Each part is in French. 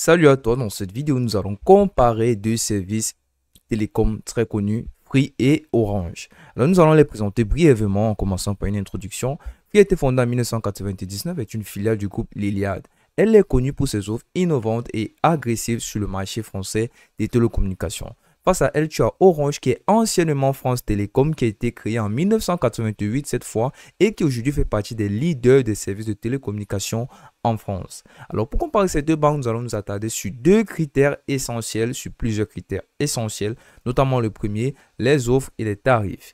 Salut à toi, dans cette vidéo, nous allons comparer deux services télécom très connus, Free et Orange. Alors, nous allons les présenter brièvement en commençant par une introduction. Free a été fondée en 1999 et est une filiale du groupe Liliad. Elle est connue pour ses offres innovantes et agressives sur le marché français des télécommunications. Face à elle, tu as Orange qui est anciennement France Télécom, qui a été créé en 1988 cette fois et qui aujourd'hui fait partie des leaders des services de télécommunication en France. Alors pour comparer ces deux banques, nous allons nous attarder sur deux critères essentiels, sur plusieurs critères essentiels, notamment le premier, les offres et les tarifs.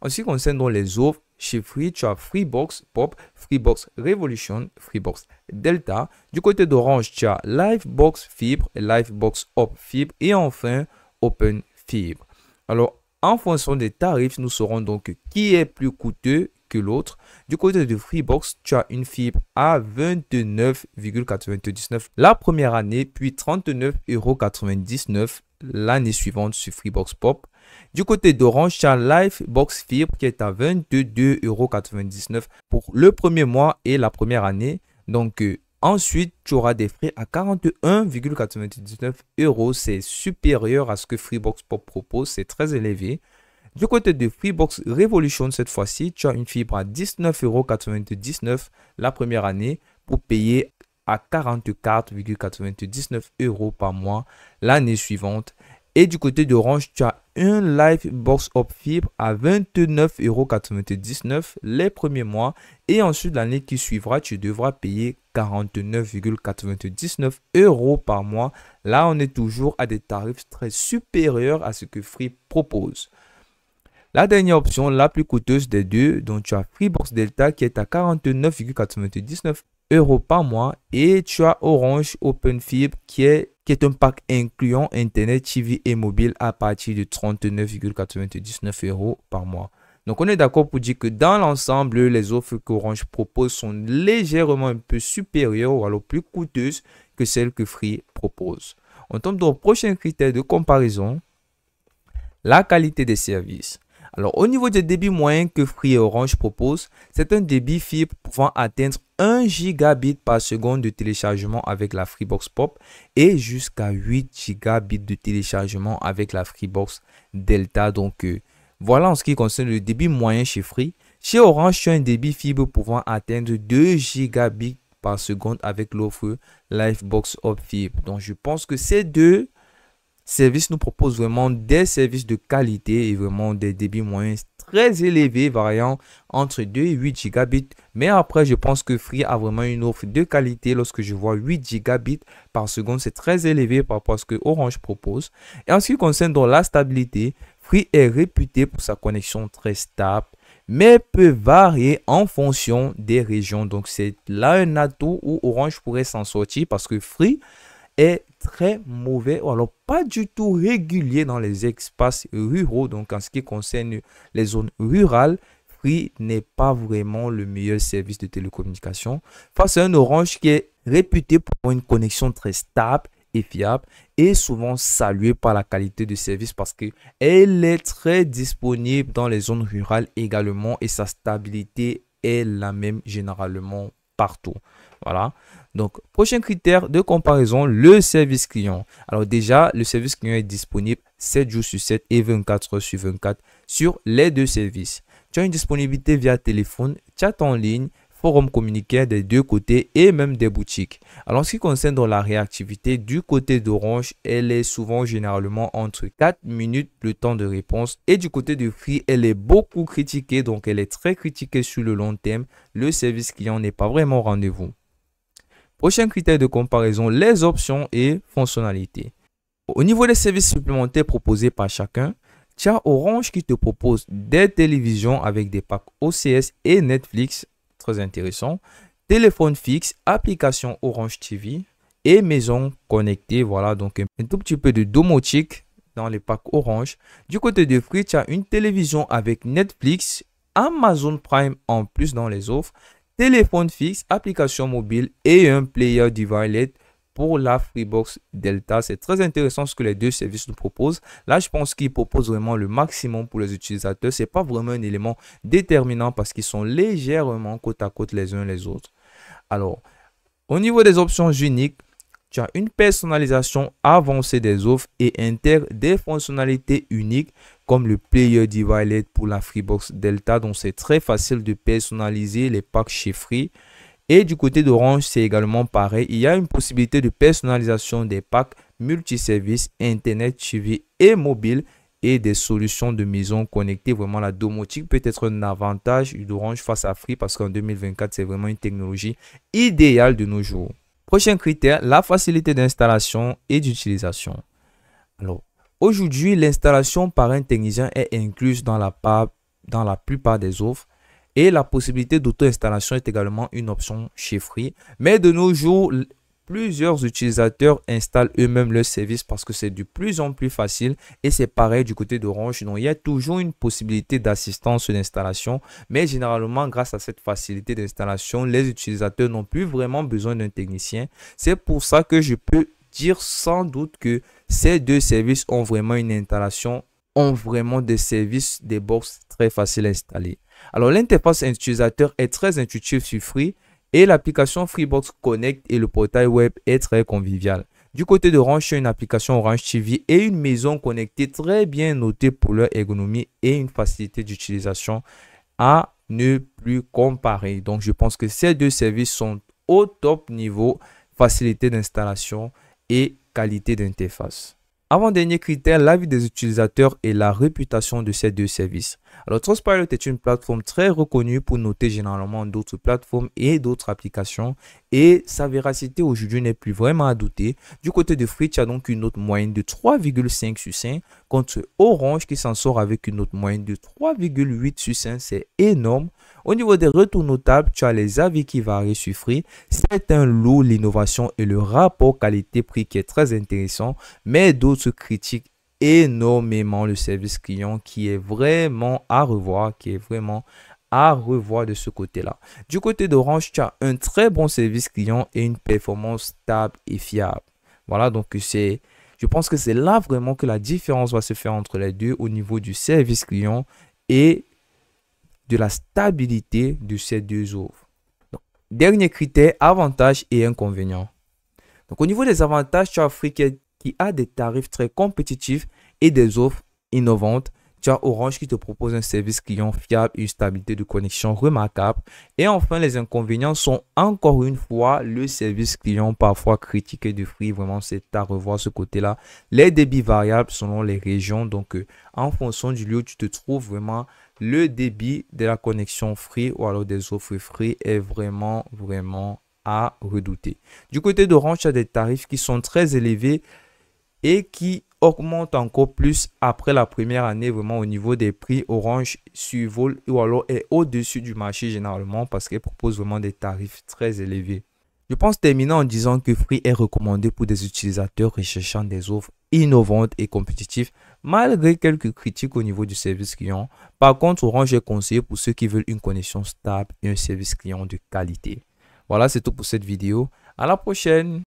En ce qui concerne donc les offres, chez Free, tu as Freebox Pop, Freebox Revolution, Freebox Delta. Du côté d'Orange, tu as Livebox Fibre et Livebox Hop Fibre. Et enfin, Open Fibre. Alors, en fonction des tarifs, nous saurons donc qui est plus coûteux que l'autre. Du côté de Freebox, tu as une fibre à 29,99 la première année, puis 39,99 € l'année suivante sur Freebox Pop. Du côté d'Orange, tu as Livebox Fibre qui est à 22,99 € pour le premier mois et la première année. Donc, ensuite, tu auras des frais à 41,99 €. C'est supérieur à ce que Freebox Pop propose. C'est très élevé. Du côté de Freebox Revolution, cette fois-ci, tu as une fibre à 19,99 € la première année pour payer à 44,99 € par mois l'année suivante. Et du côté d'Orange, tu as un Livebox Hop Fibre à 29,99 € les premiers mois. Et ensuite, l'année qui suivra, tu devras payer 49,99 € par mois. Là, on est toujours à des tarifs très supérieurs à ce que Free propose. La dernière option, la plus coûteuse des deux, donc tu as Freebox Delta qui est à 49,99 € par mois. Et tu as Orange Open Fibre qui est un pack incluant Internet, TV et mobile à partir de 39,99 € par mois. Donc, on est d'accord pour dire que dans l'ensemble, les offres qu'Orange propose sont légèrement un peu supérieures ou alors plus coûteuses que celles que Free propose. On tombe dans le prochain critère de comparaison, la qualité des services. Alors, au niveau des débits moyens que Free et Orange proposent, c'est un débit fibre pouvant atteindre 1 gigabit par seconde de téléchargement avec la Freebox Pop et jusqu'à 8 gigabits de téléchargement avec la Freebox Delta. Donc, voilà en ce qui concerne le débit moyen chez Free. Chez Orange, tu as un débit fibre pouvant atteindre 2 gigabits par seconde avec l'offre Livebox Hop Fibre. Donc, je pense que ces deux services nous proposent vraiment des services de qualité et vraiment des débits moyens très élevés, variant entre 2 et 8 gigabits. Mais après, je pense que Free a vraiment une offre de qualité. Lorsque je vois 8 gigabits par seconde, c'est très élevé par rapport à ce que Orange propose. Et en ce qui concerne donc la stabilité, Free est réputé pour sa connexion très stable, mais peut varier en fonction des régions. Donc, c'est là un atout où Orange pourrait s'en sortir parce que Free est très mauvais ou alors pas du tout régulier dans les espaces ruraux. Donc, en ce qui concerne les zones rurales, Free n'est pas vraiment le meilleur service de télécommunication face à un Orange qui est réputé pour une connexion très stable et fiable et souvent salué par la qualité de service parce qu'elle est très disponible dans les zones rurales également et sa stabilité est la même généralement partout. Voilà. Donc, prochain critère de comparaison, le service client. Alors déjà, le service client est disponible 7 jours sur 7 et 24 heures sur 24 sur les deux services. Tu as une disponibilité via téléphone, chat en ligne, forum communiqué des deux côtés et même des boutiques. Alors, en ce qui concerne dans la réactivité, du côté d'Orange, elle est souvent généralement entre 4 minutes le temps de réponse. Et du côté de Free, elle est beaucoup critiquée, donc elle est très critiquée sur le long terme. Le service client n'est pas vraiment au rendez-vous. Prochain critère de comparaison, les options et fonctionnalités. Au niveau des services supplémentaires proposés par chacun, tu as Orange qui te propose des télévisions avec des packs OCS et Netflix, très intéressant, téléphone fixe, application Orange TV et maison connectée. Voilà, donc un tout petit peu de domotique dans les packs Orange. Du côté de Free, tu as une télévision avec Netflix, Amazon Prime en plus dans les offres, téléphone fixe, application mobile et un player device pour la Freebox Delta. C'est très intéressant ce que les deux services nous proposent. Là, je pense qu'ils proposent vraiment le maximum pour les utilisateurs. Ce n'est pas vraiment un élément déterminant parce qu'ils sont légèrement côte à côte les uns les autres. Alors, au niveau des options uniques, tu as une personnalisation avancée des offres et intègre des fonctionnalités uniques comme le Player Divided pour la Freebox Delta. Donc, c'est très facile de personnaliser les packs chez Free. Et du côté d'Orange, c'est également pareil. Il y a une possibilité de personnalisation des packs multiservices, Internet, TV et mobile et des solutions de maison connectées. Vraiment, la domotique peut être un avantage d'Orange face à Free parce qu'en 2024, c'est vraiment une technologie idéale de nos jours. Prochain critère, la facilité d'installation et d'utilisation. Alors, aujourd'hui, l'installation par un technicien est incluse dans la plupart des offres. Et la possibilité d'auto-installation est également une option chez Free. Mais de nos jours, plusieurs utilisateurs installent eux-mêmes leur service parce que c'est de plus en plus facile. Et c'est pareil du côté d'Orange. Donc, il y a toujours une possibilité d'assistance d'installation. Mais généralement, grâce à cette facilité d'installation, les utilisateurs n'ont plus vraiment besoin d'un technicien. C'est pour ça que je peux dire sans doute que ces deux services ont vraiment une installation, ont vraiment des services, des box très faciles à installer. Alors, l'interface utilisateur est très intuitive sur Free et l'application Freebox Connect et le portail web est très convivial. Du côté d'Orange, c'est une application Orange TV et une maison connectée très bien notée pour leur ergonomie et une facilité d'utilisation à ne plus comparer. Donc, je pense que ces deux services sont au top niveau, facilité d'installation et qualité d'interface. Avant-dernier critère, l'avis des utilisateurs et la réputation de ces deux services. Alors, Trustpilot est une plateforme très reconnue pour noter généralement d'autres plateformes et d'autres applications et sa véracité aujourd'hui n'est plus vraiment à douter. Du côté de Free, tu as donc une note moyenne de 3,5 sur 5 contre Orange qui s'en sort avec une note moyenne de 3,8 sur 5. C'est énorme. Au niveau des retours notables, tu as les avis qui varient sur Free. C'est un lot, l'innovation et le rapport qualité-prix qui est très intéressant, mais d'autres critiquent énormément le service client qui est vraiment à revoir, de ce côté-là. Du côté d'Orange, tu as un très bon service client et une performance stable et fiable. Voilà, donc je pense que c'est là vraiment que la différence va se faire entre les deux au niveau du service client et de la stabilité de ces deux offres. Donc, dernier critère, avantages et inconvénients. Donc, au niveau des avantages, tu as Free qui a des tarifs très compétitifs et des offres innovantes. Tu as Orange qui te propose un service client fiable et une stabilité de connexion remarquable. Et enfin, les inconvénients sont encore une fois le service client parfois critiqué de Free. Vraiment, c'est à revoir ce côté-là. Les débits variables selon les régions. Donc, en fonction du lieu où tu te trouves, vraiment, le débit de la connexion Free ou alors des offres Free est vraiment à redouter. Du côté d'Orange, tu as des tarifs qui sont très élevés et qui augmente encore plus après la première année. Vraiment au niveau des prix, Orange survole ou alors est au-dessus du marché généralement parce qu'elle propose vraiment des tarifs très élevés. Je pense terminer en disant que Free est recommandé pour des utilisateurs recherchant des offres innovantes et compétitives malgré quelques critiques au niveau du service client. Par contre, Orange est conseillé pour ceux qui veulent une connexion stable et un service client de qualité. Voilà, c'est tout pour cette vidéo. À la prochaine!